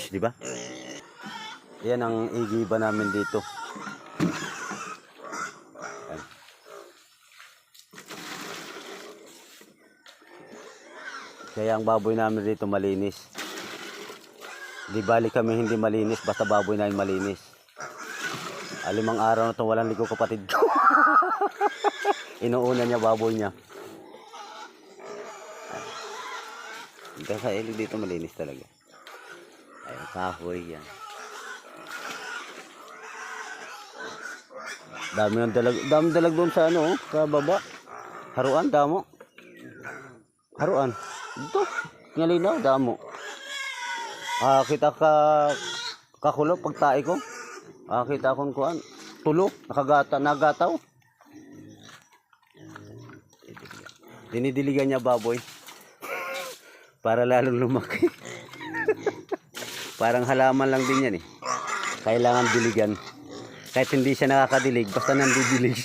di ba? Yan ang igiba namin dito. Ayan. Kaya ang baboy namin dito malinis. Di bali kami hindi malinis, basta baboy namin malinis. 5 araw na to walang ligo kapatid ko. Inuuna niya baboy niya. Hanggang sa ilog dito malinis talaga. Ayun, kahoy yan. Dami dalag doon sa ano, sa baba. Haruan, damo. Haruan. Dito, ngalinaw, damo. Kita ka kakulo pagtae ko. Kita akong kuan, tulo, nagataw. Dinidiligan niya baboy. Para lalong lumaki. Parang halaman lang din yan eh. Kailangan diligan. Kahit hindi siya nakakadilig, basta nandidilig.